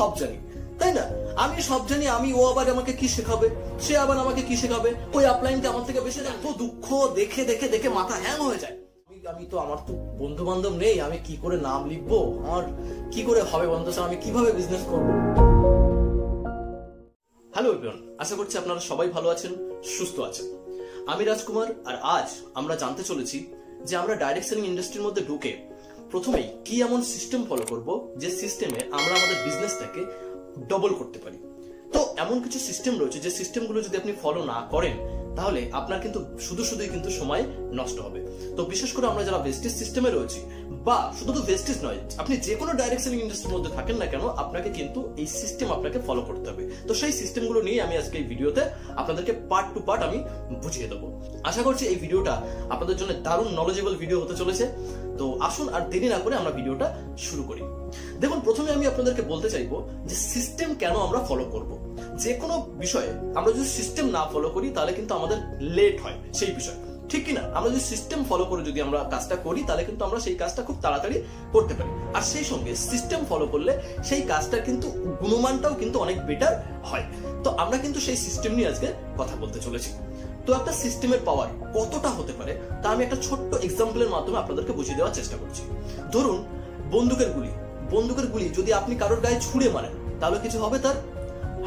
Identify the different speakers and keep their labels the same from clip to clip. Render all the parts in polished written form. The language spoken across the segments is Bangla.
Speaker 1: সব জানি, তাই না? আমি সব জানি, ও আবার আমাকে কি শেখাবে, সে আবার আমাকে কি শেখাবে, ওই আপলাইনটা আমার থেকে বেশি জানে। তো দুঃখ দেখে দেখে দেখে মাথা হ্যাং হয়ে যায়। আমার তো বন্ধু বান্ধব নেই, আমি কি করে নাম লিখবো, আমার কি করে হবে বন্ধু, আমি কিভাবে বিজনেস করবো। হ্যালো এভরিওয়ান, আশা করছি আপনারা সবাই ভালো আছেন, সুস্থ আছেন। আমি রাজকুমার, আর আজ আমরা জানতে চলেছি যে আমরা ডাইরেক্ট সেলিং ইন্ডাস্ট্রির মধ্যে ঢুকে প্রথমেই কি এমন সিস্টেম ফলো করব যে সিস্টেমে আমরা আমাদের বিজনেসটাকে ডবল করতে পারি। তো এমন কিছু সিস্টেম রয়েছে যে সিস্টেমগুলো যদি আপনি ফলো না করেন তাহলে আপনার কিন্তু শুধুই কিন্তু সময় নষ্ট হবে। তো বিশেষ করে আমরা যারা ভেস্টিজ সিস্টেমে রয়েছি, বা শুধু তো ভেস্টিজ নয়, আপনি যে কোনো ডাইরেক্ট সেলিং ইন্ডাস্ট্রির মধ্যে থাকেন না কেন, আপনাকে কিন্তু এই সিস্টেম আপনাকে ফলো করতে হবে। তো সেই সিস্টেমগুলো নিয়ে আমি আজকে এই ভিডিওতে আপনাদেরকে পার্ট টু পার্ট আমি বুঝিয়ে দেবো। আশা করছি এই ভিডিওটা আপনাদের জন্য দারুণ নলেজেবল ভিডিও হতে চলেছে। তো আসুন আর দেরি না করে আমরা ভিডিওটা শুরু করি। দেখুন, প্রথমে আমি আপনাদেরকে বলতে চাইবো যে সিস্টেম কেন আমরা ফলো করব। যে কোনো বিষয়ে আমরা যদি সিস্টেম না ফলো করি তাহলে কিন্তু আমাদের লেট হয় সেই বিষয়, ঠিক কিনা? আমরা যদি সিস্টেম ফলো করে যদি আমরা কাজটা করি তাহলে কিন্তু আমরা সেই কাজটা খুব তাড়াতাড়ি করতে পারি। আর সেই সঙ্গে সিস্টেম ফলো করলে সেই কাজটার কিন্তু গুণমানটাও কিন্তু অনেক বেটার হয়। তো আমরা কিন্তু সেই সিস্টেম নিয়ে আজকে কথা বলতে চলেছি। তো একটা সিস্টেমের পাওয়ার কতটা হতে পারে তা আমি একটা ছোট্ট এক্সাম্পলের মাধ্যমে আপনাদেরকে বুঝিয়ে দেওয়ার চেষ্টা করছি। ধরুন, বন্দুকের গুলি যদি আপনি কারোর গায়ে ছুঁড়ে মারেন তাহলে কিছু হবে, তার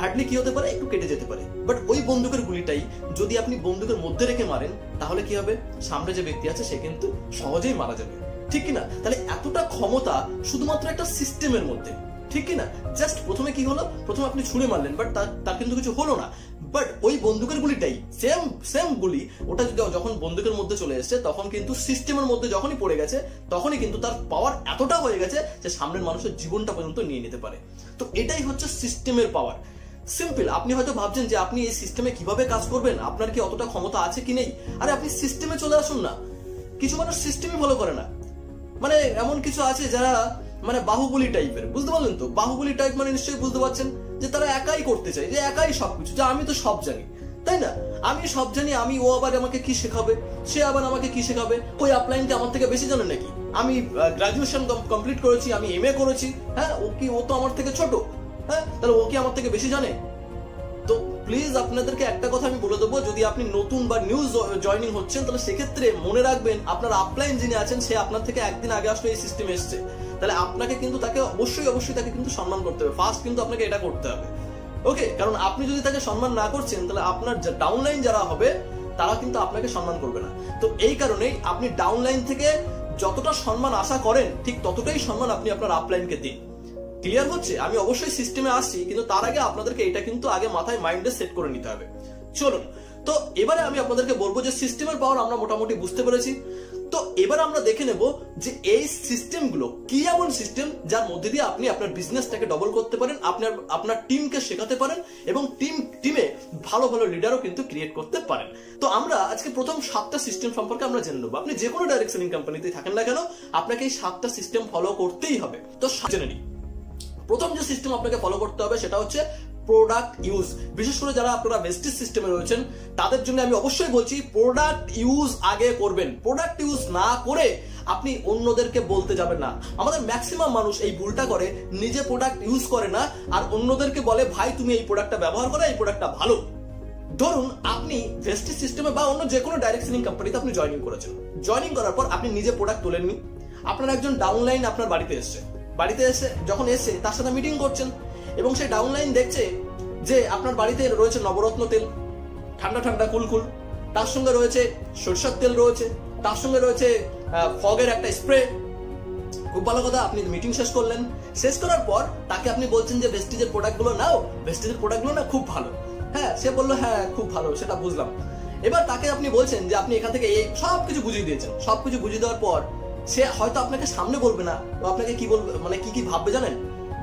Speaker 1: হার্ডলি কি হতে পারে, একটু কেটে যেতে পারে। বাট ওই বন্দুকের গুলিটাই যদি আপনি বন্দুকের মধ্যে রেখে মারেন তাহলে কি হবে, সামনে যে ব্যক্তি আছে সে কিন্তু সহজেই মারা যাবে, ঠিক কিনা? তাহলে এতটা ক্ষমতা শুধুমাত্র একটা সিস্টেমের মধ্যে, ঠিক কিনা? জাস্ট প্রথমে কি হলো, প্রথমে আপনি ছুঁড়ে মারলেন, বাট তার কিন্তু কিছু হলো না। বাট ওই বন্দুকের গুলিটাই সেম গুলি, ওটা যখন বন্দুকের মধ্যে চলে এসেছে তখন কিন্তু সিস্টেমের মধ্যে যখনই পড়ে গেছে তখনই কিন্তু তার পাওয়ার এতটা হয়ে গেছে যে সামনের মানুষের জীবনটা পর্যন্ত নিয়ে নিতে পারে। তো এটাই হচ্ছে সিস্টেমের পাওয়ার। সিম্পল। আপনি হয়তো ভাবছেন যে আপনি এই সিস্টেমে কিভাবে কাজ করবেন, আপনার কি অতটা ক্ষমতা আছে কি নেই। আরে আপনি সিস্টেমে চলে আসুন না। কিছু মানুষ সিস্টেমই ফলো করে না, মানে এমন কিছু আছে যারা মানে বাহুবলী টাইপের, বুঝতে পারলেন তো? বাহুবলী টাইপ মানে নিশ্চয়ই বুঝতে পারছেন যে তারা একাই করতে চায়, যে একাই সবকিছু, যে আমি তো সব জানি, তাই না? আমি সব জানি, ও আবার আমাকে কি শেখাবে, সে আবার আমাকে কি শেখাবে, ওই আপলাইনটা আমার থেকে বেশি জানে নাকি, আমি গ্রাজুয়েশন কমপ্লিট করেছি, আমি MA করেছি, হ্যাঁ ও তো আমার থেকে ছোট, হ্যাঁ তাহলে ও কি আমার থেকে বেশি জানে? তো প্লিজ আপনাদেরকে একটা কথা আমি বলে দেবো, যদি আপনি নতুন বা নিউ জয়নিং হচ্ছেন তাহলে সেক্ষেত্রে মনে রাখবেন আপনার আপলাইন যিনি আছেন সে আপনার থেকে একদিন আগে আসলে এই সিস্টেমে এসছে, তাহলে আপনাকে কিন্তু তাকে অবশ্যই তাকে কিন্তু সম্মান করতে হবে। ফার্স্ট কিন্তু আপনাকে এটা করতে হবে, ওকে? কারণ আপনি যদি তাকে সম্মান না করছেন তাহলে আপনার ডাউনলাইন যারা হবে তারা কিন্তু আপনাকে সম্মান করবে না। তো এই কারণেই আপনি ডাউনলাইন থেকে যতটা সম্মান আশা করেন ঠিক ততটাই সম্মান আপনি আপনার আপলাইনকে দিন। ক্লিয়ার হচ্ছে? আমি অবশ্যই সিস্টেমে আসছি, কিন্তু তার আগে আপনাদেরকে এটা কিন্তু আগে মাথায় মাইন্ডে সেট করে নিতে হবে। চলুন, তো এবারে আমি আপনাদেরকে বলবো যে সিস্টেমের পাওয়ার আমরা মোটামুটি বুঝতে পেরেছি। তো এবার আমরা দেখে নেব যে এই সিস্টেমগুলো কি এমন সিস্টেম যার মধ্যে দিয়ে আপনি আপনার বিজনেসটাকে ডবল করতে পারেন, আপনার টিমকে শেখাতে পারেন এবং টিমে ভালো লিডারও কিন্তু ক্রিয়েট করতে পারেন। তো আমরা আজকে প্রথম 7টা সিস্টেম সম্পর্কে আমরা জেনে নেবো। আপনি যে কোনো ডাইরেক্ট সেলিং কোম্পানিতে থাকেন না কেন, আপনাকে এই 7টা সিস্টেম ফলো করতেই হবে। তো জেনে নিই। প্রথম যে সিস্টেম আপনাকে ফলো করতে হবে সেটা হচ্ছে প্রোডাক্ট ইউজ। বিশেষ করে যারা আপনারা ভেস্টিজ সিস্টেমে রয়েছেন তাদের জন্য আমি অবশ্যই বলছি প্রোডাক্ট ইউজ আগে করবেন। প্রোডাক্ট ইউজ না করে আপনি অন্যদেরকে বলতে যাবেন না। আমাদের ম্যাক্সিমাম মানুষ এই ভুলটা করে, নিজে প্রোডাক্ট ইউজ করে না আর অন্যদেরকে বলে ভাই তুমি এই প্রোডাক্টটা ব্যবহার করো, এই প্রোডাক্টটা ভালো। ধরুন আপনি ভেস্টিজ সিস্টেমে বা অন্য যে কোনো ডাইরেক্ট সেলিং কোম্পানিতে আপনি জয়েনিং করেছেন, জয়েনিং করার পর আপনি নিজে প্রোডাক্ট তোলেননি, আপনার একজন ডাউনলাইন আপনার বাড়িতে এসে যখন এসে তার সাথে মিটিং করছেন এবং সেই ডাউনলাইন দেখছে যে আপনার বাড়িতে রয়েছে নবরত্ন তেল, ঠান্ডা কুলকুল, তার সঙ্গে রয়েছে সরষের তেল রয়েছে, তার সঙ্গে রয়েছে ফগের একটা স্প্রে। খুব ভালো কথা, আপনি মিটিং শেষ করার পর তাকে আপনি বলছেন যে ভেস্টিজের প্রোডাক্টগুলো নাও, ভেস্টিজের প্রোডাক্টগুলো না খুব ভালো। হ্যাঁ, সে বললো হ্যাঁ খুব ভালো, সেটা বুঝলাম। এবার তাকে আপনি বলছেন যে আপনি এখান থেকে এই সবকিছু বুঝিয়ে দিয়েছেন। সবকিছু বুঝিয়ে দেওয়ার পর সে হয়তো আপনাকে সামনে বলবে না, আপনাকে কি বলবে, মানে কি ভাববে জানেন?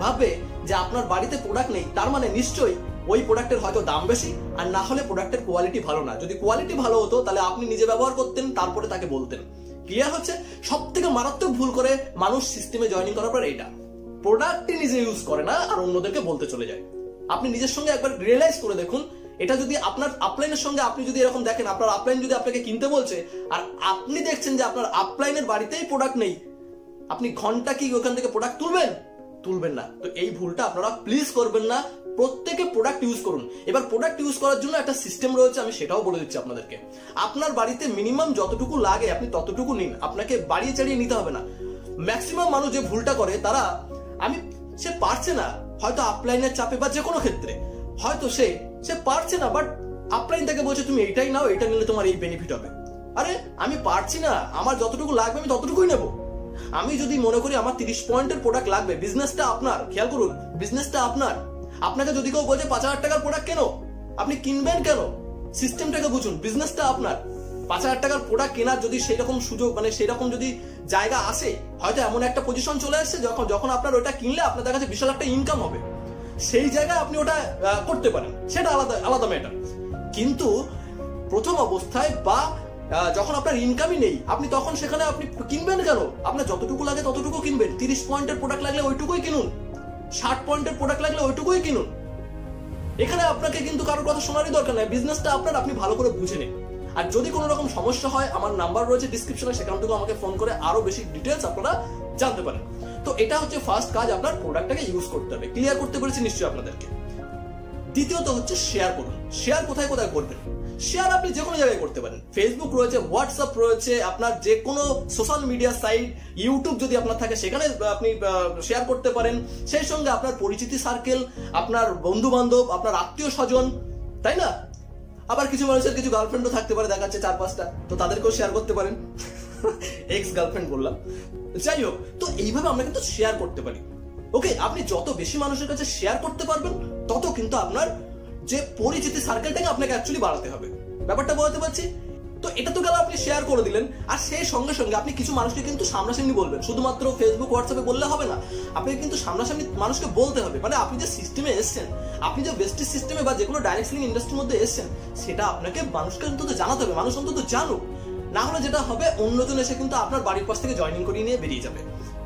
Speaker 1: ভাববে যে আপনার বাড়িতে প্রোডাক্ট নেই, তার মানে নিশ্চয়ই ওই প্রোডাক্টের হয়তো দাম বেশি, আর না হলে প্রোডাক্টের কোয়ালিটি ভালো না। যদি কোয়ালিটি ভালো হতো তাহলে আপনি নিজে ব্যবহার করতেন, তারপরে তাকে বলতেন। ক্লিয়ার হচ্ছে? সব থেকে মারাত্মক ভুল করে মানুষ সিস্টেমে জয়েনিং করার পর এইটা, প্রোডাক্টই নিজে ইউজ করে না আর অন্যদেরকে বলতে চলে যায়। আপনি নিজের সঙ্গে একবার রিয়েলাইজ করে দেখুন, এটা যদি আপনার আপলাইনের সঙ্গে আপনি যদি এরকম দেখেন, আপনার আপলাইন যদি আপনাকে কিনতে বলছে আর আপনি দেখছেন যে আপনার আপলাইনের বাড়িতেই প্রোডাক্ট নেই, আপনি ঘন্টা কি ওখান থেকে প্রোডাক্ট তুলবেন? তুলবেন না। তো এই ভুলটা আপনারা প্লিজ করবেন না। প্রত্যেকে প্রোডাক্ট ইউজ করুন। এবার প্রোডাক্ট ইউজ করার জন্য একটা সিস্টেম রয়েছে, আমি সেটাও বলে দিচ্ছি আপনাদেরকে। আপনার বাড়িতে মিনিমাম যতটুকু লাগে আপনি ততটুকু নিন, আপনাকে বাড়িয়ে চাড়িয়ে নিতে হবে না। ম্যাক্সিমাম মানুষ যে ভুলটা করে তারা সে পারছে না, হয়তো আপলাইনের চাপে বা যে কোনো ক্ষেত্রে হয়তো সে পারছে না, বাট আপলাইন তাকে বলছে তুমি এইটাই নাও, এটা নিলে তোমার এই বেনিফিট হবে। আরে আমি পারছি না, আমার যতটুকু লাগবে আমি ততটুকুই নেব। আমি যদি মনে করি আমার 30 পয়েন্টের প্রোডাক্ট লাগবে, বিজনেসটা আপনার, খেয়াল করুন বিজনেসটা আপনার। আপনাকে যদি কেউ বলছে 5,000 টাকার প্রোডাক্ট কেন, আপনি কিনবেন কেন? সিস্টেমটাকে বুঝুন, বিজনেসটা আপনার। 5,000 টাকার প্রোডাক্ট কেনার যদি সেইরকম সুযোগ সেইরকম যদি জায়গা আসে, হয়তো এমন একটা পজিশন চলে আসছে যখন আপনার ওটা কিনলে আপনাদের কাছে বিশাল একটা ইনকাম হবে, সেই জায়গায় আপনি ওটা করতে পারেন, সেটা আলাদা ম্যাটার। কিন্তু প্রথম অবস্থায় বা যখন আপনার ইনকামই নেই, আপনি তখন সেখানে আপনি কিনবেন কেন? আপনার যতটুকু লাগে ততটুকু কিনবেন। 30 পয়েন্টের প্রোডাক্ট লাগলে ওইটুকুই কিনুন, 60 পয়েন্টের প্রোডাক্ট লাগলে ওইটুকুই কিনুন। এখানে আপনাকে কিন্তু কারোর কথা শোনারই দরকার নাই, বিজনেসটা আপনার, আপনি ভালো করে বুঝে নিন। আর যদি কোনো রকম সমস্যা হয়, আমার নাম্বার রয়েছে ডিসক্রিপশনে, সেখান থেকে আমাকে ফোন করে আরো বেশি ডিটেলস আপনারা জানতে পারেন। তো এটা হচ্ছে ফার্স্ট কাজ, আপনার প্রোডাক্টটাকে ইউজ করতে হবে। ক্লিয়ার করতে পেরেছি নিশ্চয়ই আপনাদেরকে। দ্বিতীয়ত হচ্ছে শেয়ার করুন। শেয়ার কোথায় কোথায় করবেন? শেয়ার আপনি যে কোনো জায়গায় করতে পারেন। ফেসবুক রয়েছে, হোয়াটসঅ্যাপ রয়েছে, আপনার যে কোনো সোশ্যাল মিডিয়া সাইট, ইউটিউব যদি আপনার থাকে সেখানে আপনি শেয়ার করতে পারেন। সেই সঙ্গে আপনার পরিচিতি সার্কেল, আপনার বন্ধু বান্ধব, আপনার আত্মীয় স্বজন, তাই না? আবার কিছু মানুষের কিছু গার্লফ্রেন্ডও থাকতে পারে, দেখাচ্ছে 4-5টা, তো তাদেরকেও শেয়ার করতে পারেন। এক্স গার্লফ্রেন্ড বললাম, যাই হোক। তো এইভাবে আমরা কিন্তু শেয়ার করতে পারি। ওকে, আপনি যত বেশি মানুষের কাছে শেয়ার করতে পারবেন, তত কিন্তু আপনার যে পরিচিতি সার্কেলটাকে আপনাকে অ্যাকচুয়ালি বাড়াতে হবে। ব্যাপারটা বলতে পারছি তো? এটা তো গেল, আপনি শেয়ার করে দিলেন। আর সেই সঙ্গে সঙ্গে আপনি কিছু মানুষকে কিন্তু সামনাসামনি বলবেন, শুধুমাত্র ফেসবুক হোয়াটসঅ্যাপে বললে হবে না, আপনাকে কিন্তু সামনাসামনি মানুষকে বলতে হবে। মানে আপনি যে সিস্টেমে এসেছেন, আপনি যে বেস্টিজ সিস্টেমে বা যে কোনো ডাইরেক্ট সেলিং ইন্ডাস্ট্রির মধ্যে এসেছেন, সেটা আপনাকে মানুষকে অন্তত জানাতে হবে। মানুষ অন্তত জানুক, না হলে যেটা হবে অন্যজন এসে কিন্তু আপনার বাড়ির পাশ থেকে জয়েনিং করিয়ে নিয়ে বেরিয়ে যাবে।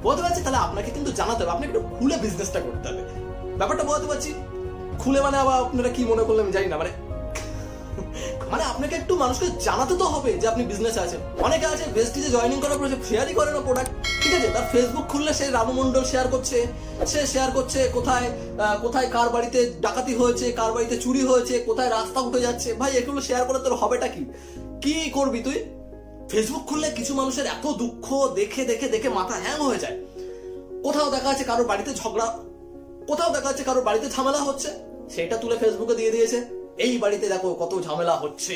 Speaker 1: বলতে পারছি? তাহলে আপনাকে কিন্তু জানাতে হবে, আপনাকে একটু খুলে বিজনেসটা করতে হবে। ব্যাপারটা বলতে পারছি? খুলে মানে আবার আপনারা কি মনে করলেন জানি না, মানে আপনাকে একটু মানুষকে জানাতে তো হবে যে আপনি বিজনেস আছেন। অনেকে আছে ভেস্টিজে জয়েনিং করার পর শেয়ারই করে না প্রোডাক্ট, ঠিক আছে? তার ফেসবুক খুললে সে রামু মন্ডল শেয়ার করছে, সে শেয়ার করছে কোথায় কোথায় কার বাড়িতে ডাকাতি হয়েছে, কার বাড়িতে চুরি হয়েছে, কোথায় রাস্তা উঠে যাচ্ছে। ভাই এগুলো শেয়ার করে তোর হবেটা কি? কি করবি তুই? ফেসবুক খুললে কিছু মানুষের এত দুঃখ দেখে দেখে দেখে মাথা হ্যাং হয়ে যায়। কোথাও দেখা যাচ্ছে কারোর বাড়িতে ঝগড়া, কোথাও দেখা যাচ্ছে কারোর বাড়িতে ঝামেলা হচ্ছে, সেটা তুলে ফেসবুকে দিয়ে দিয়েছে, এই বাড়িতে দেখো কত ঝামেলা হচ্ছে।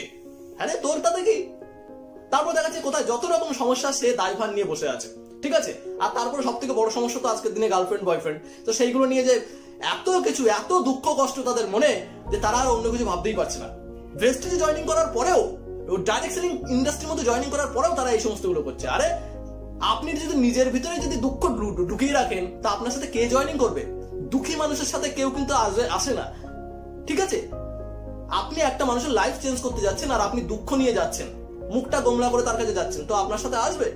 Speaker 1: হ্যাঁ, তোর তাতে কি? তারপর দেখা যাচ্ছে কোথায় যত রকম সমস্যা সে দায়ভার নিয়ে বসে আছে, ঠিক আছে? আর তারপর সব থেকে বড় সমস্যা তো আজকের দিনে গার্লফ্রেন্ড বয়ফ্রেন্ড। তো সেইগুলো নিয়ে যে এত কিছু, এত দুঃখ কষ্ট তাদের মনে, যে তারা আর অন্য কিছু ভাবতেই পারছে না। ভেস্টিজে জয়েনিং করার পরেও, ডাইরেক্ট সেলিং ইন্ডাস্ট্রির মধ্যে জয়েনিং করার পরেও তারা এই সমস্ত গুলো করছে। আরে আপনি যদি নিজের ভিতরে যদি দুঃখ ঢুকিয়ে রাখেন, তা আপনার সাথে কে জয়েনিং করবে? দুঃখী মানুষের সাথে কেউ কিন্তু আসে না, ঠিক আছে? আপনি একটা মানুষের লাইফ চেঞ্জ করতে যাচ্ছেন আর আপনি দুঃখ নিয়ে যাচ্ছেন, মুখটা গোমলা করে তার কাছে যাচ্ছেন, তো আপনার সাথে আসবে?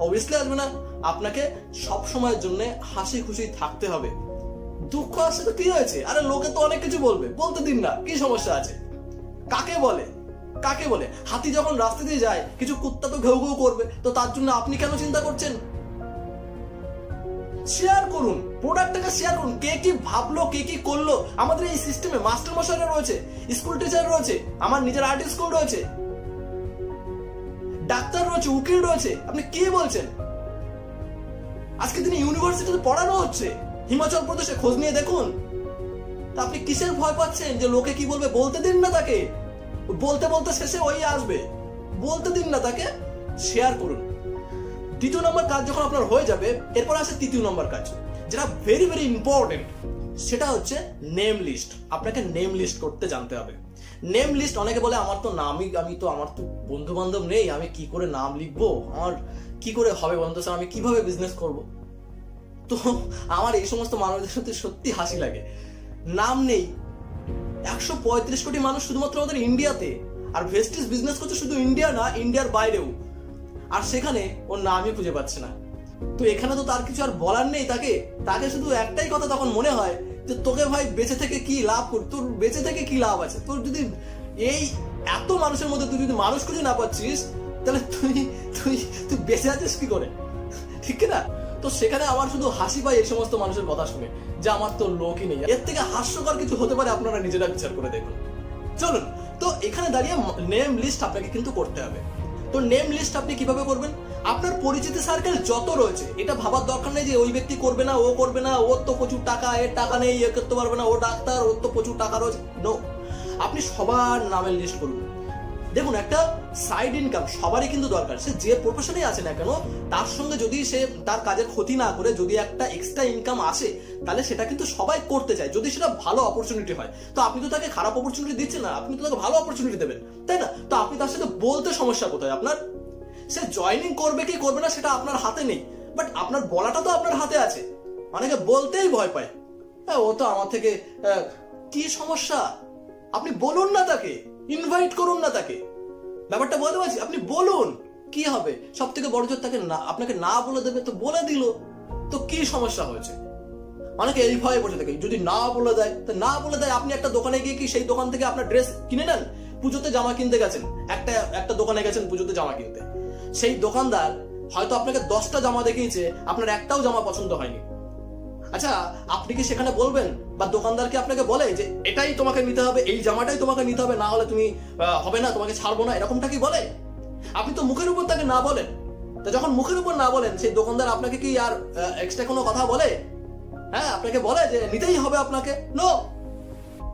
Speaker 1: অবভিয়াসলি আসবে না। আপনাকে সব সময়ের জন্য হাসি খুশি থাকতে হবে। দুঃখ আসছে তো কি হয়েছে? আরে লোকে তো অনেক কিছু বলবে, বলতে দিন না, কি সমস্যা আছে? কাকে বলে? কাকে বলে? হাতি যখন রাস্তা দিয়ে যায়, কিছু কুত্তা তো ঘেউ ঘেউ করবে, তো তার জন্য আপনি কেন চিন্তা করছেন? শেয়ার করুন, প্রোডাক্টটাকে শেয়ার করুন। কে কি ভাবলো, কে কি করলো, আমাদের এই সিস্টেমে মাস্টার মশাইরা রয়েছে, স্কুল টিচার রয়েছে, আমার নিজের আর্ট স্কুল রয়েছে, ডাক্তার রয়েছে, উকিল রয়েছে। আপনি কি বলছেন? আজকে দিনে ইউনিভার্সিটিতে পড়ানো হচ্ছে, হিমাচল প্রদেশে খোঁজ নিয়ে দেখুন। তা আপনি কিসের ভয় পাচ্ছেন যে লোকে কি বলবে? বলতে দিন না তাকে, বলতে বলতে শেষে ওই আসবে, বলতে দিন না তাকে। শেয়ার করুন। দ্বিতীয় নম্বর কাজ যখন আপনার হয়ে যাবে, এরপর আসে তৃতীয় নম্বর কাজ, যেটা ভেরি ভেরি ইম্পর্টেন্ট, সেটা হচ্ছে নেম লিস্ট। আপনাকে নেম লিস্ট করতে জানতে হবে। নেম লিস্ট, অনেকে বলে আমার তো আমার তো বন্ধু বান্ধব নেই, আমি কি করে নাম লিখবো, আমার কি করে হবে বন্ধু স্যার, আমি কিভাবে বিজনেস করব? তো আমার এই সমস্ত মানুষদের সাথে সত্যি হাসি লাগে। নাম নেই, 135 কোটি মানুষ শুধুমাত্র আমাদের ইন্ডিয়াতে, আর ভেস্টিজ বিজনেস করছে শুধু ইন্ডিয়া না, ইন্ডিয়ার বাইরেও, আর সেখানে ওর নামই খুঁজে পাচ্ছে না। তো এখানে তো তার কিছু আর বলার নেই। তাকে শুধু একটাই কথা তখন মনে হয় যে তোকে ভাই বেঁচে থেকে কি লাভ, তোর বেঁচে থেকে কি লাভ আছে? তোর যদি এই এত মানুষের মধ্যে তুই যদি মানুষ খুঁজে না পাচ্ছিস, তাহলে তুই বেঁচে আছিস কি করে, ঠিক না? তো তো সেখানে আমার শুধু হাসি পায় এই সমস্ত মানুষের কথা শুনে যে আমার তো লোকই নেই। এর থেকে হাস্যকর কিছু হতে পারে, আপনারা নিজেরা বিচার করে দেখুন। চলুন, তো এখানে দাঁড়িয়ে নেম লিস্ট আপনাকে কিন্তু করতে হবে। তো নেম লিস্ট আপনি কিভাবে করবেন? আপনার পরিচিতি সার্কেল যত রয়েছে, এটা ভাবার দরকার নেই যে ওই ব্যক্তি করবে না, ও করবে না, ওর তো প্রচুর টাকা, এর টাকা নেই, এ করতে পারবে না, ও ডাক্তার, ওর তো প্রচুর টাকা রয়েছে। নো, আপনি সবার নামের লিস্ট করুন। দেখুন, একটা সাইড ইনকাম সবারই কিন্তু দরকার, সে যে প্রফেশনে আছে না কেন, তার সঙ্গে যদি সে তার কাজের ক্ষতি না করে যদি একটা এক্সট্রা ইনকাম আসে, তাহলে সেটা কিন্তু সবাই করতে চায়, যদি সেটা ভালো অপরচুনিটি হয়। তো আপনি তো তাকে খারাপ অপরচুনিটি দিচ্ছেন না, আপনি তো তাকে ভালো অপরচুনিটি দেবেন, তাই না? তো আপনি তার সাথে বলতে সমস্যা কোথায় আপনার? সে জয়েনিং করবে কি করবে না সেটা আপনার হাতে নেই, বাট আপনার বলাটা তো আপনার হাতে আছে। অনেকে বলতেই ভয় পায়, ও তো আমার থেকে, কি সমস্যা? আপনি বলুন না তাকে, ইনভাইট করুন না তাকে। ব্যাপারটা বলতে পারছি, আপনি বলুন, কি হবে? সব থেকে বড় জোর তাকে না, আপনাকে না বলে দেবে, তো বলে দিল, তো কি সমস্যা হয়েছে? অনেকে এই ভয়ে বসে থাকে, যদি না বলে দেয়, তো না বলে দেয়। আপনি একটা দোকানে গিয়ে কি সেই দোকান থেকে আপনার ড্রেস কিনে নেন? পুজোতে জামা কিনতে গেছেন, একটা দোকানে গেছেন পুজোতে জামা কিনতে, সেই দোকানদার হয়তো আপনাকে 10টা জামা দেখিয়েছে, আপনার একটাও জামা পছন্দ হয়নি। আচ্ছা, আপনি কি সেখানে বলবেন, বা দোকানদার কি আপনাকে বলে যে এটাই তোমাকে নিতে হবে, এই জামাটাই তোমাকে নিতে হবে, না হলে তুমি হবে না, তোমাকে ছাড়বো না, এরকমটা কি বলে? আপনি তো মুখের উপর তাকে না বলেন। তো যখন মুখের উপর না বলেন, সেই দোকানদার আপনাকে কি আর এক্সট্রা কোনো কথা বলে? হ্যাঁ, আপনাকে বলে যে নিতেই হবে আপনাকে? নো,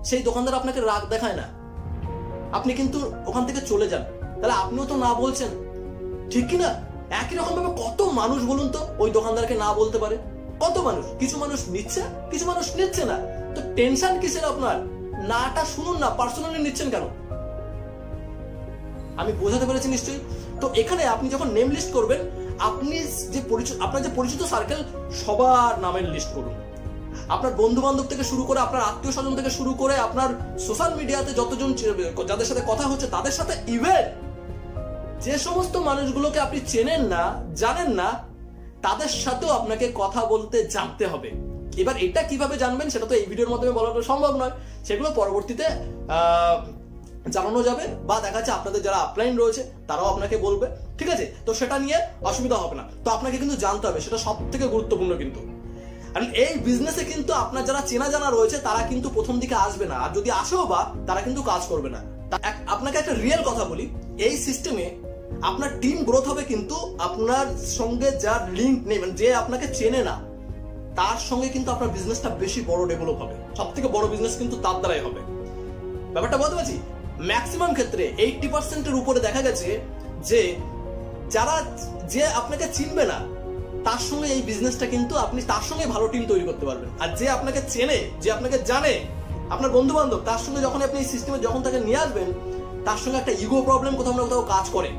Speaker 1: সেই দোকানদার আপনাকে রাগ দেখায় না, আপনি কিন্তু ওখান থেকে চলে যান, তাহলে আপনিও তো না বলছেন, ঠিক কি না? একই রকম ভাবে কত মানুষ বলুন তো ওই দোকানদারকে না বলতে পারে? কত মানুষ? কিছু মানুষ নিচ্ছে, কিছু মানুষ নিচ্ছে না। তো টেনশন কিসের আপনার? নাটা শুনুন না, পার্সোনালি নিচ্ছেন কেন? আমি বোঝাতে পেরেছি নিশ্চয়ই? তো এখানে আপনি যখন নেম লিস্ট করবেন, আপনি যে আপনার যে পরিচিত সার্কেল সবার নামের লিস্ট করুন। আপনার বন্ধু বান্ধব থেকে শুরু করে, আপনার আত্মীয় স্বজন থেকে শুরু করে, আপনার সোশ্যাল মিডিয়াতে যতজন যাদের সাথে কথা হচ্ছে তাদের সাথে, ইভেন যে সমস্ত মানুষগুলোকে আপনি চেনেন না, জানেন না, তাদের সাথেও আপনাকে কথা বলতে জানতে হবে। এবার এটা কিভাবে জানবেন সেটা তো এই ভিডিওর মাধ্যমে বলা সম্ভব নয়, সেগুলো পরবর্তীতে জানানো যাবে, বা দেখা যাচ্ছে আপনাদের যারা আপলাইন রয়েছে তারাও আপনাকে বলবে, ঠিক আছে? তো সেটা নিয়ে অসুবিধা হবে না। তো আপনাকে কিন্তু জানতে হবে, সেটা সব থেকে গুরুত্বপূর্ণ কিন্তু। আর এই বিজনেসে কিন্তু আপনার যারা চেনা জানা রয়েছে তারা কিন্তু প্রথম দিকে আসবে না, আর যদি আসেও বা তারা কিন্তু কাজ করবে না। আপনাকে একটা রিয়েল কথা বলি, এই সিস্টেমে আপনার টিম গ্রোথ হবে, কিন্তু আপনার সঙ্গে যার লিঙ্ক নেই, মানে যে আপনাকে চেনে না, তার সঙ্গে কিন্তু আপনার বিজনেসটা বেশি বড় ডেভেলপ হবে। সব থেকে বড় বিজনেস কিন্তু তার দ্বারাই হবে। ব্যাপারটা বলতে পারছি, ম্যাক্সিমাম ক্ষেত্রে 80%-এর উপরে দেখা গেছে যে আপনাকে চিনবে না, তার সঙ্গে এই বিজনেসটা কিন্তু আপনি তার সঙ্গে ভালো টিম তৈরি করতে পারবেন। আর যে আপনাকে চেনে, যে আপনাকে জানে, আপনার বন্ধু বান্ধব, তার সঙ্গে যখন আপনি এই সিস্টেমে যখন তাকে নিয়ে আসবেন, তার সঙ্গে একটা ইগো প্রবলেম কোথাও না কোথাও কাজ করে।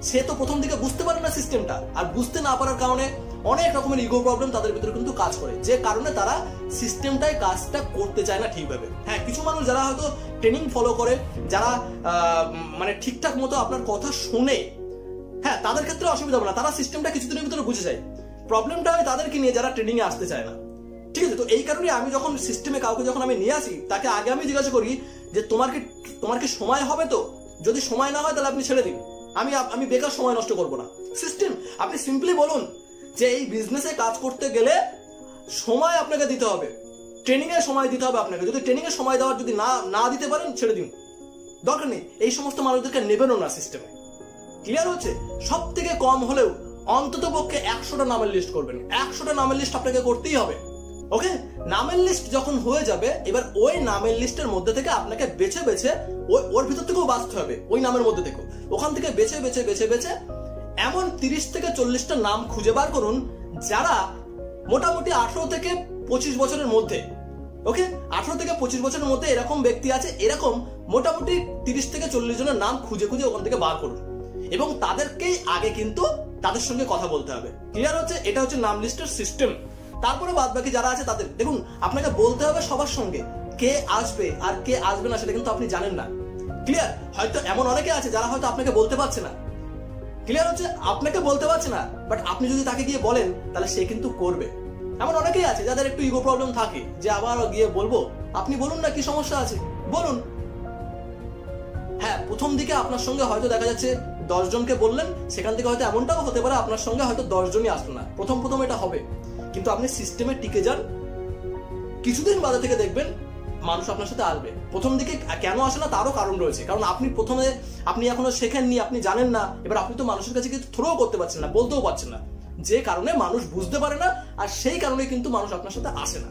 Speaker 1: সে তো প্রথম দিকে বুঝতে পারে না সিস্টেমটা, আর বুঝতে না পারার কারণে অনেক রকমের ইগো প্রবলেম তাদের ভিতরে কিন্তু কাজ করে, যে কারণে তারা সিস্টেমটাই কাজটা করতে চায় না ঠিকভাবে। হ্যাঁ, কিছু মানুষ যারা হয়তো ট্রেনিং ফলো করে, যারা মানে ঠিকঠাক মতো আপনার কথা শুনে, হ্যাঁ, তাদের ক্ষেত্রে অসুবিধা হবে না, তারা সিস্টেমটা কিছুদিনের ভিতরে বুঝে যায়। প্রবলেমটা হয় তাদেরকে নিয়ে যারা ট্রেনিং এ আসতে চায় না, ঠিক আছে? তো এই কারণে আমি যখন সিস্টেমে কাউকে যখন আমি নিয়ে আসি, তাকে আগে আমি জিজ্ঞাসা করি যে তোমার কি সময় হবে? তো যদি সময় না হয় তাহলে আপনি ছেড়ে দিন, আমি বেকার সময় নষ্ট করবো না। সিস্টেম আপনি সিম্পলি বলুন যে এই বিজনেসে কাজ করতে গেলে সময় আপনাকে দিতে হবে, ট্রেনিং এর সময় দিতে হবে আপনাকে। যদি ট্রেনিং এর সময় দেওয়ার যদি না দিতে পারেন, ছেড়ে দিন, দরকার নেই। এই সমস্ত মানুষদেরকে নেবেনও না সিস্টেমে। ক্লিয়ার হচ্ছে? সব থেকে কম হলেও অন্তত পক্ষে 100টা নামের লিস্ট করবেন। 100টা নামের লিস্ট আপনাকে করতেই হবে। ওকে, নামের লিস্ট যখন হয়ে যাবে, এবার ওই নামের লিস্টের মধ্যে থেকে আপনাকে বেছে বেছে ওর ভিতর থেকেও বাঁচতে হবে, ওই নামের মধ্যে থেকেও। ওখান থেকে বেছে বেছে বেছে বেছে এমন 30 থেকে 40টা নাম খুঁজে বার করুন, যারা মোটামুটি 18 থেকে 25 বছরের মধ্যে। ওকে, 18 থেকে 25 বছরের মধ্যে এরকম ব্যক্তি আছে, এরকম মোটামুটি 30 থেকে 40 জনের নাম খুঁজে খুঁজে ওখান থেকে বার করুন, এবং তাদেরকেই আগে কিন্তু তাদের সঙ্গে কথা বলতে হবে। ক্লিয়ার হচ্ছে? এটা হচ্ছে নাম লিস্টের সিস্টেম। তারপরে বাদ বাকি যারা আছে তাদের দেখুন, আপনাকে বলতে হবে সবার সঙ্গে, কে আসবে আর কে আসবে না সেটা কিন্তু আপনি জানেন না। ক্লিয়ার? হয়তো এমন অনেকে আছে যারা হয়তো আপনাকে বলতে পারছে না। ক্লিয়ার হচ্ছে? আপনাকে বলতে পারছে না, বাট আপনি যদি তাকে গিয়ে বলেন তাহলে সে কিন্তু করবে। এমন অনেকেই আছে যাদের একটু ইগো প্রবলেম থাকে, যে আবার গিয়ে বলবো। আপনি বলুন না, কি সমস্যা আছে, বলুন। হ্যাঁ, প্রথম দিকে আপনার সঙ্গে হয়তো দেখা যাচ্ছে 10 জনকে বললেন, সেখান থেকে হয়তো এমনটাও হতে পারে আপনার সঙ্গে হয়তো 10 জনই আসলো না। প্রথম এটা হবে, কিন্তু আপনি সিস্টেমে টিকে যান, কিছুদিন বাদে থেকে দেখবেন মানুষ আপনার সাথে আসবে। প্রথম দিকে কেন আসে না তারও কারণ রয়েছে, কারণ আপনি এখনো শেখেননি, আপনি জানেন না, এবার আপনি তো মানুষের কাছে কিছু থ্রো করতে পারছেন না, বলতেও পারছেন না, যে কারণে মানুষ বুঝতে পারে না, আর সেই কারণে কিন্তু মানুষ আপনার সাথে আসে না।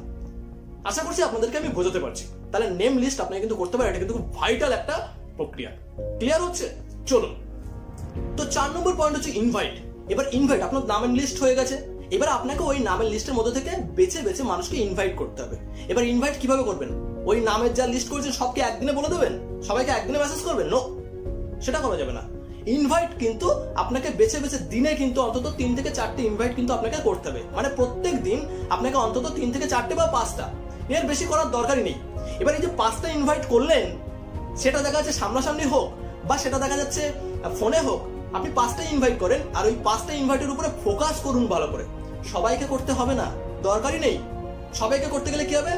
Speaker 1: আশা করছি আপনাদেরকে আমি বোঝাতে পারছি। তাহলে নেম লিস্ট আপনাকে কিন্তু করতে পারেন, এটা কিন্তু খুব ভাইটাল একটা প্রক্রিয়া। ক্লিয়ার হচ্ছে? চলুন, তো 4 নম্বর পয়েন্ট হচ্ছে ইনভাইট। এবার ইনভাইট, আপনার নামের লিস্ট হয়ে গেছে, এবার আপনাকে ওই নামের লিস্টের মধ্যে থেকে বেছে বেছে মানুষকে ইনভাইট করতে হবে। এবার ইনভাইট কিভাবে করবেন? ওই নামের যা লিস্ট করেছেন সবকে একদিনে বলে দেবেন, সবাইকে একদিনে মেসেজ করবেন? নো, সেটা করা যাবে না। ইনভাইট কিন্তু আপনাকে বেছে বেছে দিনে কিন্তু অন্তত 3 থেকে 4টে ইনভাইট কিন্তু আপনাকে করতে হবে। মানে প্রত্যেক দিন আপনাকে অন্তত 3 থেকে 4টে বা 5টা, এর বেশি করার দরকারই নেই। এবার এই যে 5টা ইনভাইট করলেন, সেটা দেখা যাচ্ছে সামনাসামনি হোক বা সেটা দেখা যাচ্ছে ফোনে হোক, আপনি 5টা ইনভাইট করেন, আর ওই 5টা ইনভাইটের উপরে ফোকাস করুন ভালো করে। সবাইকে করতে হবে না, দরকারই নেই। সবাইকে করতে গেলে কি হবে,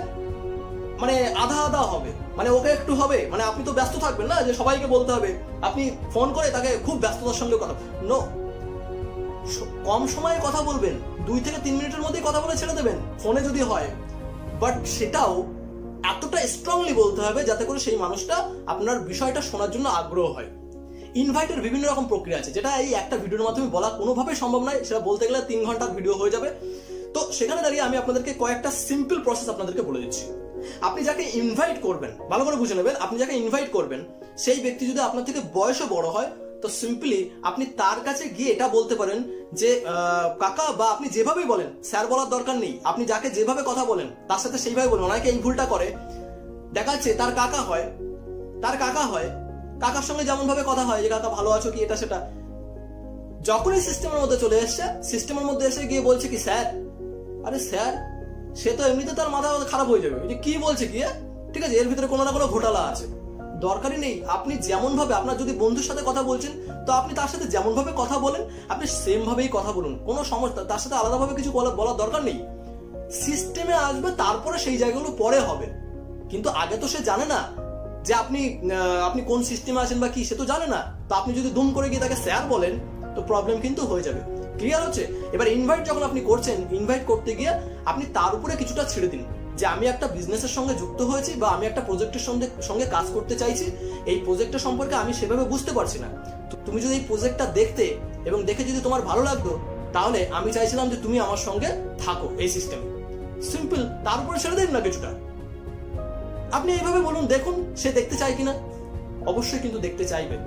Speaker 1: মানে আধা আধা হবে, মানে ওকে একটু হবে, মানে আপনি তো ব্যস্ত থাকবেন না যে সবাইকে বলতে হবে, আপনি ফোন করে তাকে খুব ব্যস্ততার সঙ্গে কথা, নো, কম সময়ে কথা বলবেন, 2 থেকে 3 মিনিটের মধ্যেই কথা বলে ছেড়ে দেবেন ফোনে যদি হয়, বাট সেটাও এতটা স্ট্রংলি বলতে হবে যাতে করে সেই মানুষটা আপনার বিষয়টা শোনার জন্য আগ্রহ হয়। ইনভাইটের বিভিন্ন রকম প্রক্রিয়া আছে, যেটা এই একটা ভিডিওর মাধ্যমে বলা কোনোভাবেই সম্ভব নয়, সেটা বলতে গেলে 3 ঘন্টার ভিডিও হয়ে যাবে। তো সেখানে দাঁড়িয়ে আমি আপনাদেরকে কয়েকটা সিম্পল প্রসেস আপনাদেরকে বলে দিচ্ছি। আপনি যাকে ইনভাইট করবেন, ভালো করে বুঝে নেবেন, আপনি যাকে ইনভাইট করবেন সেই ব্যক্তি যদি আপনার থেকে বয়সে বড় হয়, তো সিম্পলি আপনি তার কাছে গিয়ে এটা বলতে পারেন যে কাকা, বা আপনি যেভাবেই বলেন, স্যার বলার দরকার নেই, আপনি যাকে যেভাবে কথা বলেন তার সাথে সেইভাবে বলেন। অনেকে এই ভুলটা করে, দেখা যাচ্ছে তার কাকা হয়, কাকার সঙ্গে যেমন ভাবে কথা হয় যে কাকা ভালো আছো কি, এটা সেটা, যখনই সিস্টেমের মধ্যে চলে এসছে, সিস্টেমের মধ্যে এসে গিয়ে বলছে কি স্যার, আরে স্যার, সে তো এমনিতে তার মাথা খারাপ হয়ে যাবে, যে কি বলছে কি, ঠিক আছে, এর ভিতরে কোনো না কোনো ঘোটালা আছে। দরকারই নেই, আপনি যেমন ভাবে, আপনার যদি বন্ধুর সাথে কথা বলছেন তো আপনি তার সাথে যেমন ভাবে কথা বলেন আপনি সেম ভাবেই কথা বলুন, কোনো সমস্যা, তার সাথে আলাদাভাবে কিছু বলার দরকার নেই। সিস্টেমে আসবে, তারপরে সেই জায়গাগুলো পরে হবে, কিন্তু আগে তো সে জানে না যে আপনি কোন সিস্টেমে আছেন বা কি, সে তো জানে না। তো আপনি যদি দুম করে গিয়ে তাকে স্যার বলেন তো প্রবলেম কিন্তু হয়ে যাবে। ক্লিয়ার হচ্ছে? এবার ইনভাইট যখন আপনি করছেন, ইনভাইট করতে গিয়ে আপনি তার উপরে কিছুটা ছেড়ে দিন যে আমি একটা বিজনেসের সঙ্গে যুক্ত হয়েছি বা আমি একটা প্রজেক্টের সঙ্গে কাজ করতে চাইছি, এই প্রজেক্টটা সম্পর্কে আমি সেভাবে বুঝতে পারছি না, তো তুমি যদি এই প্রজেক্টটা দেখতে এবং দেখে যদি তোমার ভালো লাগতো, তাহলে আমি চাইছিলাম যে তুমি আমার সঙ্গে থাকো এই সিস্টেমে। সিম্পল, তার উপরে ছেড়ে দিন না কিছুটা। আপনি এইভাবে বলুন, দেখুন সে দেখতে চায় কিনা, অবশ্যই কিন্তু দেখতে চাইবে।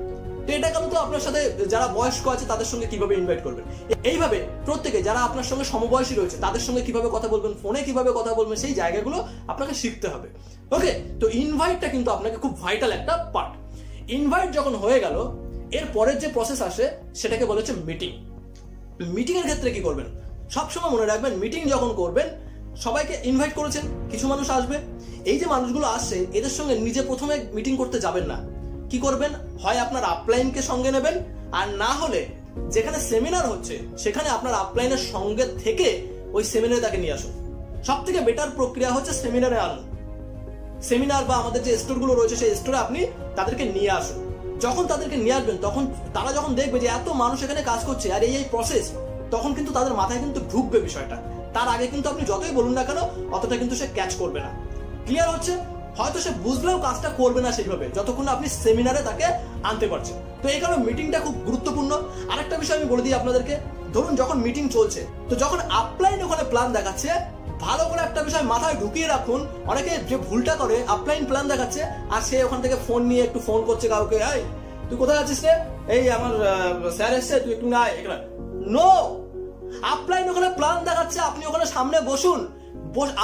Speaker 1: তো এটা কেন, তো আপনার সাথে যারা বয়স্ক আছে তাদের সঙ্গে কিভাবে ইনভাইট করবেন, এইভাবে প্রত্যেকে যারা আপনার সঙ্গে সমবয়সী রয়েছে তাদের সঙ্গে কিভাবে কথা বলবেন, ফোনে কিভাবে কথা বলবেন, সেই জায়গাগুলো আপনাকে শিখতে হবে। ওকে, তো ইনভাইটটা কিন্তু আপনাকে খুব ভাইটাল একটা পার্ট। ইনভাইট যখন হয়ে গেল, এর পরের যে প্রসেস আসে সেটাকে বলা হচ্ছে মিটিং। মিটিং এর ক্ষেত্রে কি করবেন, সবসময় মনে রাখবেন, মিটিং যখন করবেন সবাইকে ইনভাইট করেছেন, কিছু মানুষ আসবে, এই যে মানুষগুলো আসছে এদের সঙ্গে নিজে প্রথমে মিটিং করতে যাবেন না। কি করবেন, হয় আপনার আপলাইনকে সঙ্গে নেবেন, আর না হলে যেখানে সেমিনার হচ্ছে সেখানে আপনার আপলাইনের সঙ্গে থেকে ওই সেমিনারে তাকে নিয়ে আসুন। সব থেকে বেটার প্রক্রিয়া হচ্ছে সেমিনারে আনুন। সেমিনার বা আমাদের যে স্টোরগুলো রয়েছে সেই স্টোরে আপনি তাদেরকে নিয়ে আসুন। যখন তাদেরকে নিয়ে আসবেন, তখন তারা যখন দেখবে যে এত মানুষ এখানে কাজ করছে আর এই প্রসেস, তখন কিন্তু তাদের মাথায় কিন্তু ঢুকবে বিষয়টা। তার আগে কিন্তু আপনি যতই বলুন না কেন, অতটা কিন্তু সে ক্যাচ করবে না। ক্লিয়ার হচ্ছে? হয়তো সে বুঝলেও কাজটা করবে না সেইভাবে, যতক্ষণ আপনি সেমিনারে তাকে আনতে পারছেন। তো এই কারণে মিটিংটা খুব গুরুত্বপূর্ণ। আরেকটা বিষয় আমি বলে দিই আপনাদেরকে, ধরুন যখন মিটিং চলছে, তো যখন আপলাইন ওখানে প্ল্যান দেখাচ্ছে, ভালো করে একটা বিষয় মাথায় ঢুকিয়ে রাখুন। অনেকে যে ভুলটা করে, আপলাইন প্ল্যান দেখাচ্ছে আর সে ওখান থেকে ফোন নিয়ে একটু ফোন করছে কাউকে, এই তুই কোথায় আছিস রে, এই আমার স্যার এসছে, তুই একটু না এখানে। নো, আপলাইন ওখানে প্ল্যান দেখাচ্ছে, আপনি ওখানে সামনে বসুন।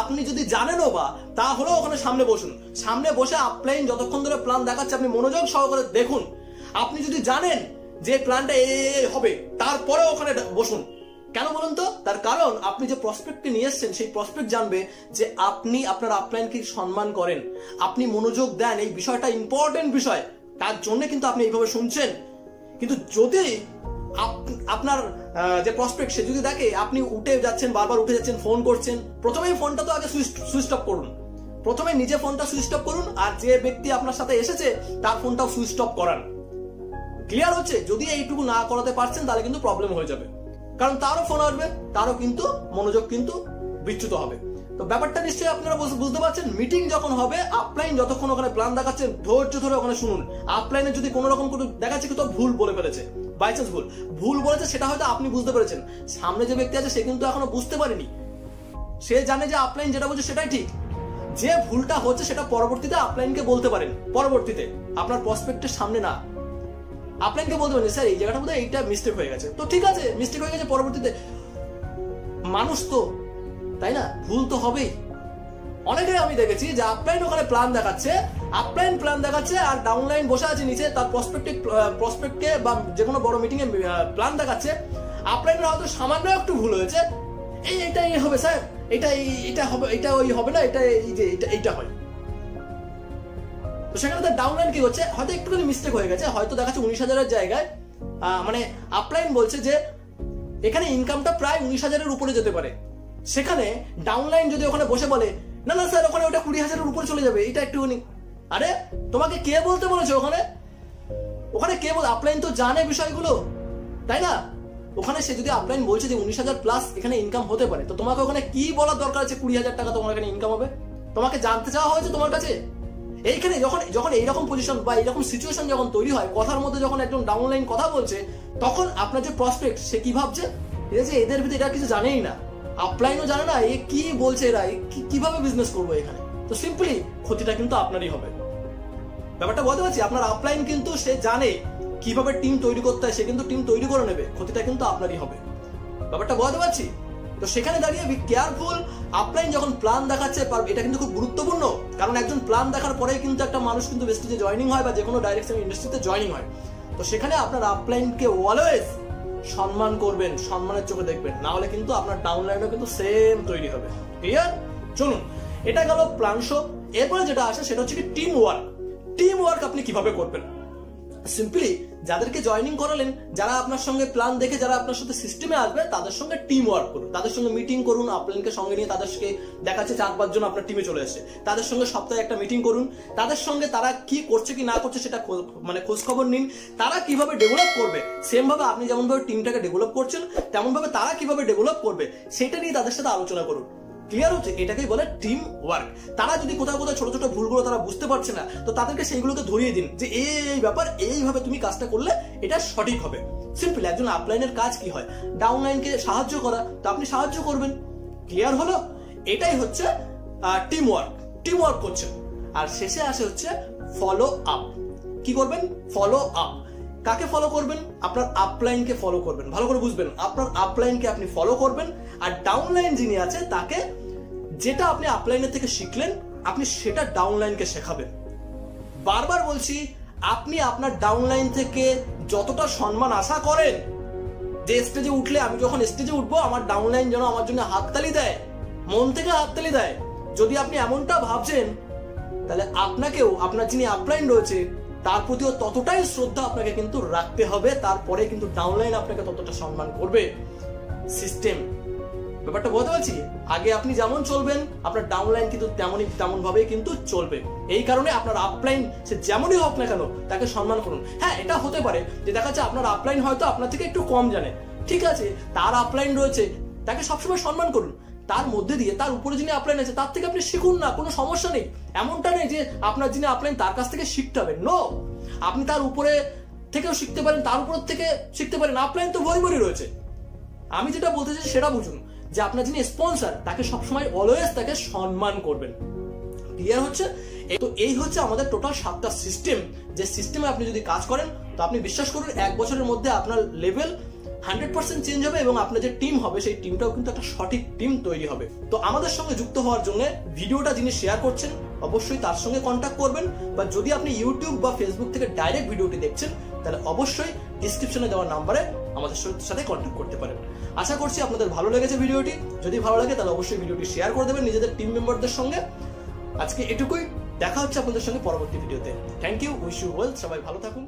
Speaker 1: আপনি যদি জানেনও বা, তাহলেও ওখানে সামনে বসুন। সামনে বসে আপলাইন যতক্ষণ ধরে প্ল্যান দেখাচ্ছে আপনি মনোযোগ সহকারে দেখুন। আপনি যদি জানেন যে প্ল্যানটা হবে, তারপরে ওখানে বসুন। কেন বলুন তো? তার কারণ আপনি যে প্রসপেক্টকে নিয়ে এসছেন সেই প্রসপেক্ট জানবে যে আপনি আপনার আপলাইনকে সম্মান করেন, আপনি মনোযোগ দেন, এই বিষয়টা ইম্পর্টেন্ট বিষয়, তার জন্য কিন্তু আপনি এইভাবে শুনছেন। কিন্তু যদি আপনার যে প্রসপেক্ট সে যদি দেখে আপনি উঠে যাচ্ছেন, বারবার উঠে যাচ্ছেন, ফোন করছেন, প্রথমেই ফোনটা তো আগে সুইচ অফ করুন। প্রথমে নিজে ফোনটা সুইচ অফ করুন, আর যে ব্যক্তি আপনার সাথে এসেছে তার ফোনটাও সুইচ অফ করান। ক্লিয়ার হচ্ছে? যদি এইটুকু না করাতে পারছেন তাহলে কিন্তু প্রবলেম হয়ে যাবে, কারণ তারও ফোন আসবে, তারও কিন্তু মনোযোগ কিন্তু বিচ্যুত হবে। তো ব্যাপারটা নিশ্চয়ই আপনারা বুঝতে পারছেন। মিটিং যখন হবে, আপলাইন যতক্ষণ ওখানে প্ল্যান দেখাচ্ছে ধৈর্য ধরে ওখানে শুনুন। আপলাইনে যদি কোনো রকম কোনো দেখাচ্ছে কি তো ভুল বলে ফেলেছে, বাই চান্স ভুল বলেছে, সেটা হয়তো আপনি বুঝতে পেরেছেন, সামনে যে ব্যক্তি আছে সে কিন্তু এখনো বুঝতে পারেনি। সে জানে যে আপলাইন যেটা বলছে সেটাই ঠিক, যে ভুলটা হচ্ছে সেটা পরবর্তীতে আপলাইনকে বলতে পারেন, পরবর্তীতে আপনার প্রসপেক্টের সামনে না। আপলাইনকে বলতে পারেন স্যার এই জায়গাটা বোধহয় এইটা মিস্টেক হয়ে গেছে, তো ঠিক আছে মিস্টেক হয়ে গেছে, পরবর্তীতে মানুষ তো, তাই না, ভুল তো হবেই। অনেকে আমি দেখেছি যে আপলাইন ওখানে প্ল্যান দেখাচ্ছে, আপলাইন প্ল্যান দেখাচ্ছে আর ডাউনলাইন বসে আছে নিচে, তার প্রসপেক্টকে বা যে কোনো বড় মিটিং এ প্ল্যান দেখাচ্ছে। আপলাইনের হয়তো সামান্য একটু ভুল হয়েছে, এইটা এই হবে স্যার, এটা হবে, এটা ওই হবে না, এটা এই যে এইটা হয়। তো সেখানে তার ডাউনলাইন কি হচ্ছে, হয়তো একটুখানি মিস্টেক হয়ে গেছে, হয়তো দেখাচ্ছে 19,000-এর জায়গায় মানে আপলাইন বলছে যে এখানে ইনকামটা প্রায় 19,000-এর উপরে যেতে পারে। সেখানে ডাউনলাইন যদি ওখানে বসে বলে না না স্যার ওখানে ওটা 20,000-এর উপরে চলে যাবে, এটা একটুখানি, আরে তোমাকে কে বলতে বলেছে? ওখানে কে বল? আপলাইন তো জানে বিষয়গুলো, তাই না? ওখানে সে যদি আপলাইন বলছে যে 19,000 প্লাস এখানে ইনকাম হতে পারে, তো তোমাকে ওখানে কি বলার দরকার আছে 20,000 টাকা তোমার এখানে ইনকাম হবে? তোমাকে জানতে চাওয়া হয়েছে তোমার কাছে? এইখানে যখন এইরকম পজিশন বা এইরকম সিচুয়েশন যখন তৈরি হয়, কথার মধ্যে যখন একজন ডাউনলাইন কথা বলছে, তখন আপনার যে প্রসপেক্ট সে কি ভাবছে, এদের ভিতরে এটা কিছু জানেই না, আপলাইনও জানে না, এ কি বলছে, এরা কিভাবে বিজনেস করবো এখানে। তো সিম্পলি ক্ষতিটা কিন্তু আপনারই হবে। ব্যাপারটা বলতে পারছি, আপনার আপলাইন কিন্তু সে জানে কিভাবে টিম তৈরি করতে হয়, সে কিন্তু টিম তৈরি করে নেবে, ক্ষতিটা কিন্তু আপনারই হবে। ব্যাপারটা বলতে পারছি? তো সেখানে দাঁড়িয়ে বি কেয়ারফুল। আপলাইন যখন প্ল্যান দেখাচ্ছে, এটা কিন্তু খুব গুরুত্বপূর্ণ, কারণ একজন প্ল্যান দেখার পরেই কিন্তু একটা মানুষ কিন্তু বেস্টিজে জয়েনিং হয় বা যে কোনো ডাইরেকশন ইন্ডাস্ট্রিতে জয়েনিং হয়। তো সেখানে আপনার আপলাইনকে অলওয়েজ সম্মান করবেন, সম্মানের চোখে দেখবেন, না হলে কিন্তু আপনার ডাউনলাইনও কিন্তু সেম তৈরি হবে। ক্লিয়ার? চলুন, এটা গেল প্ল্যান শো। এরপরে যেটা আসে সেটা হচ্ছে কি টিম ওয়ার্ক। টিম ওয়ার্ক আপনি কিভাবে করবেন? সিম্পলি যাদেরকে জয়েনিং করালেন, যারা আপনার সঙ্গে প্ল্যান দেখে যারা আপনার সাথে সিস্টেমে আসবে, তাদের সঙ্গে টিম ওয়ার্ক করুন, তাদের সঙ্গে মিটিং করুন। আপলাইনকে সঙ্গে নিয়ে তাদেরকে দেখাচ্ছে 4-5 জন আপনার টিমে চলে আসে, তাদের সঙ্গে সপ্তাহে একটা মিটিং করুন, তাদের সঙ্গে তারা কি করছে কি না করছে সেটা মানে খোঁজ খবর নিন। তারা কিভাবে ডেভেলপ করবে, সেম ভাবে আপনি যেমন ভাবে টিমটাকে ডেভেলপ করছেন তেমন ভাবে তারা কিভাবে ডেভেলপ করবে সেটা নিয়ে তাদের সাথে আলোচনা করুন। ক্লিয়ার হচ্ছে? এটাকেই বলে টিম ওয়ার্ক। তারা যদি কোথাও ছোট ছোট ভুলগুলো তারা বুঝতে পারছে না, তো তাদেরকে সেইগুলোকে ধরিয়ে দিন যে এই ব্যাপার, এইভাবে তুমি কাজটা করলে এটা সঠিক হবে। সিম্পল একজন আপলাইনের কাজ কি হয়, ডাউনলাইনকে সাহায্য করা, তো আপনি সাহায্য করবেন। ক্লিয়ার হলো? এটাই হচ্ছে টিম ওয়ার্ক। টিম ওয়ার্ক করছেন। আর শেষে আসে হচ্ছে ফলো আপ। কি করবেন? Follow up. কাকে ফলো করবেন? আপনার আপলাইনকে ফলো করবেন। ভালো করে বুঝবেন, আপনার আপলাইনকে আপনি ফলো করবেন, আর ডাউনলাইন যিনি আছে তাকে যেটা আপনি আপলাইনের থেকে শিখলেন আপনি সেটা ডাউনলাইনকে শেখাবেন। বারবার বলছি, আপনি আপনার ডাউনলাইন থেকে যতটা সম্মান আশা করেন, যে স্টেজে উঠলে আমি যখন স্টেজে উঠবো আমার ডাউনলাইন যেন আমার জন্য হাততালি দেয়, মন থেকে হাততালি দেয়, যদি আপনি এমনটা ভাবছেন, তাহলে আপনাকেও আপনার যিনি আপলাইন রয়েছে তার প্রতিও ততটাই শ্রদ্ধা আপনাকে কিন্তু রাখতে হবে, তারপরে কিন্তু ডাউনলাইন আপনাকে ততটা সম্মান করবে। সিস্টেম, ব্যাপারটা বলতে পারছি? আগে আপনি যেমন চলবেন আপনার ডাউনলাইন কিন্তু তেমন ভাবেই কিন্তু চলবে। এই কারণে আপনার আপলাইন সে যেমনই হোক না কেন তাকে সম্মান করুন। হ্যাঁ, এটা হতে পারে যে দেখা যাচ্ছে আপনার আপলাইন হয়তো আপনার থেকে একটু কম জানে, ঠিক আছে, তার আপলাইন রয়েছে, তাকে সবসময় সম্মান করুন। তার মধ্যে দিয়ে তার উপরে যিনি আপলাইন আছে তার থেকে আপনি শিখুন না, কোনো সমস্যা নেই। এমনটা নেই যে আপনার যিনি আপলাইন তার কাছ থেকে শিখতে হবে, নো, আপনি তার উপরে থেকেও শিখতে পারেন, তার উপর থেকে শিখতে পারেন। আপলাইন তো ভরি রয়েছে। আমি যেটা বলতে চাই সেটা বুঝুন, যে আপনার যিনি স্পন্সর তাকে সবসময় অলওয়েজ তাকে সম্মান করবেন। ক্লিয়ার হচ্ছে? তো এই হচ্ছে আমাদের টোটাল 7টা সিস্টেম, যে সিস্টেমে আপনি যদি কাজ করেন তো আপনি বিশ্বাস করুন 1 বছরের মধ্যে আপনার লেভেল 100% চেঞ্জ হবে, এবং আপনার যে টিম হবে সেই টিমটাও কিন্তু একটা সঠিক টিম তৈরি হবে। তো আমাদের সঙ্গে যুক্ত হওয়ার জন্য ভিডিওটা যিনি শেয়ার করছেন অবশ্যই তার সঙ্গে কন্ট্যাক্ট করবেন, বা যদি আপনি ইউটিউব বা ফেসবুক থেকে ডাইরেক্ট ভিডিওটি দেখছেন তাহলে অবশ্যই ডিসক্রিপশনে দেওয়া নাম্বারে আমাদের সাথে কন্ট্যাক্ট করতে পারেন। আশা করছি আপনাদের ভালো লেগেছে ভিডিওটি। যদি ভালো লাগে তাহলে অবশ্যই ভিডিওটি শেয়ার করে দেবেন নিজেদের টিম মেম্বারদের সঙ্গে। আজকে এটুকুই, দেখা হচ্ছে আপনাদের সঙ্গে পরবর্তী ভিডিওতে। Thank you, wish you well, সবাই ভালো থাকুন।